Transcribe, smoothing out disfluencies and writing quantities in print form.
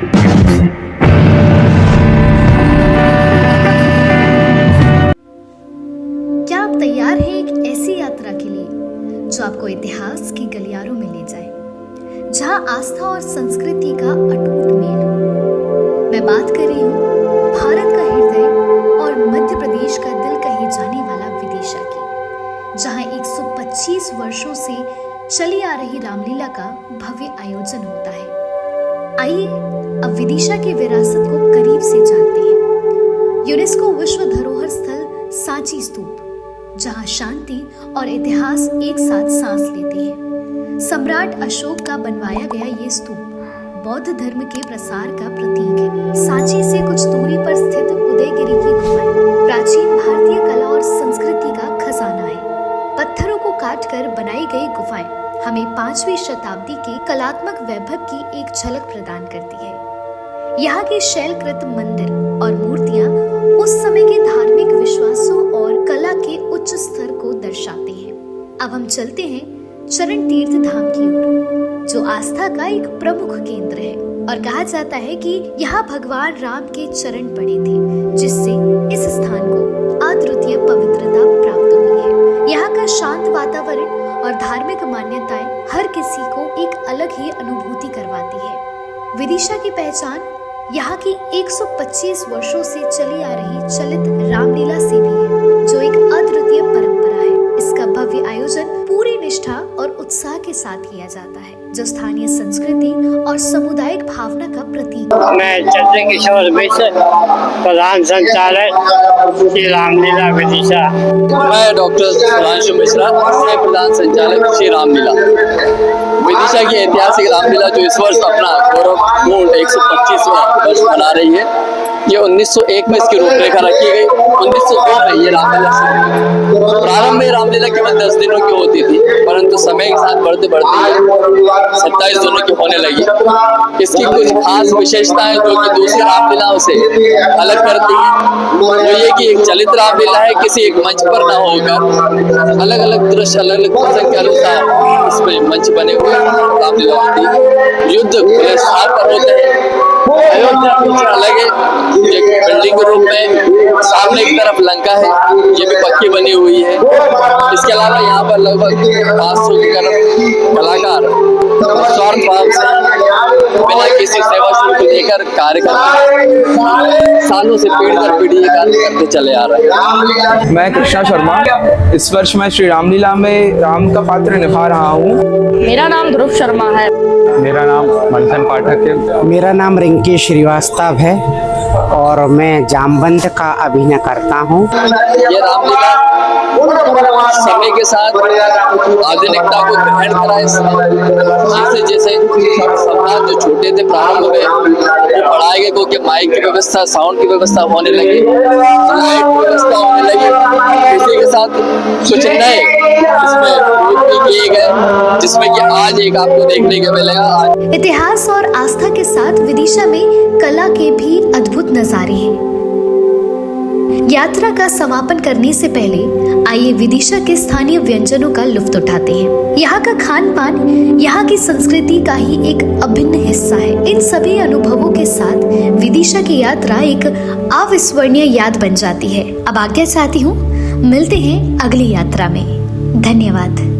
क्या आप तैयार हैं एक ऐसी यात्रा के लिए जो आपको इतिहास की गलियारों में ले जाए, जहां आस्था और संस्कृति का अटूट मेल हो। मैं बात कर रही हूँ भारत का हृदय और मध्य प्रदेश का दिल कहे जाने वाला विदिशा की, जहां 125 वर्षों से चली आ रही रामलीला का भव्य आयोजन होता है। आइए अब विदिशा की विरासत को करीब से जानते हैं। यूनेस्को विश्व धरोहर स्थल सांची स्तूप, जहां शांति और इतिहास एक साथ सांस लेते हैं। सम्राट अशोक का बनवाया गया ये स्तूप बौद्ध धर्म के प्रसार का प्रतीक है। सांची से कुछ दूरी पर स्थित उदयगिरी की गुफाएं प्राचीन भारतीय कला और संस्कृति का खजाना है। पत्थरों को काटकर बनाई गई गुफाएं हमें 5वीं शताब्दी के कलात्मक वैभव की एक झलक प्रदान करती है। यहाँ के शैलकृत मंदिर और मूर्तियां उस समय के धार्मिक विश्वासों और कला के उच्च स्तर को दर्शाते हैं। अब हम चलते हैं चरण तीर्थ धाम की ओर, जो आस्था का एक प्रमुख केंद्र है और कहा जाता है कि यहाँ भगवान राम के चरण पड़े थे, जिससे इस स्थान को अद्वितीय पवित्रता प्राप्त हुई है। यहाँ का शांत वातावरण और धार्मिक मान्यताएं हर किसी को एक अलग ही अनुभूति करवाती है। विदिशा की पहचान यहाँ की 125 वर्षों से चली आ रही चलित रामलीला से भी है, जो एक अद्वितीय परंपरा है। इसका भव्य आयोजन पूरी निष्ठा और उत्साह के साथ किया जाता है, जो स्थानीय संस्कृति और सामुदायिक भावना का प्रतीक है। मैं चंद्र किशोर मिश्र, प्रधान संचालक श्री रामलीला विदिशा। मैं डॉक्टर सुधांशु मिश्रा, सह प्रधान संचालक श्री रामलीला विदिशा की ऐतिहासिक रामलीला, जो इस वर्ष अपना गौरवपूर्ण 125वां वर्ष मना रही है। ये 1901 में इसकी रूपरेखा रखी गई। 1902 में ये रामलीला प्रारंभ में रामलीला केवल 10 दिनों की होती थी, परंतु समय के साथ बढ़ते बढ़ते 27 दिनों की होने लगी। इसकी कुछ खास विशेषताएं जो कि दूसरी रामलीलाओं से अलग करती है, वो ये कि एक चलित रामलीला है, किसी एक मंच पर न होकर अलग अलग दृश्य, अलग अलग प्रसंग के अनुसार इसमें मंच बने हुए रामलीला होती है। युद्ध खुले स्थान पर होते हैं। अयोध्या कुछ अलग है, एक बिल्डिंग के रूप में, सामने की तरफ लंका है, ये भी पक्की बनी हुई है। इसके अलावा यहाँ पर लगभग 500 के करीब कलाकार स्वार्थ भाव से बिना किसी सेवा शुल्क लेकर कार्य करते हैं। सालों से पीढ़ी दर पीढ़ी ये कार्य करते चले आ रहे हैं। मैं कृष्णा शर्मा, इस वर्ष मैं श्री रामलीला में राम का पात्र निभा रहा हूँ। मेरा नाम ध्रुव शर्मा है। मेरा नाम मंथन पाठक है। मेरा नाम रिंकी श्रीवास्तव है और मैं जामवंत का अभिनय करता हूँ। ये रामलीला समय के साथ आधुनिकता को ग्रहण करा। जैसे जैसे समाज जो छोटे थे प्रारंभ में वो बढ़ाए गए, क्योंकि माइक की व्यवस्था, साउंड की व्यवस्था होने लगी, लाइट की व्यवस्था होने लगी। इसी के साथ कुछ नए इसमें रूप भी किए गए, जिसमें कि आज एक आपको देखने को मिलेगा। इतिहास और आस्था के साथ विदिशा में कला के भी अद्भुत नजारे हैं। यात्रा का समापन करने से पहले आइए विदिशा के स्थानीय व्यंजनों का लुत्फ उठाते हैं। यहाँ का खान पान यहाँ की संस्कृति का ही एक अभिन्न हिस्सा है। इन सभी अनुभवों के साथ विदिशा की यात्रा एक अविस्मरणीय याद बन जाती है। अब आज्ञा चाहती हूँ, मिलते हैं अगली यात्रा में। धन्यवाद।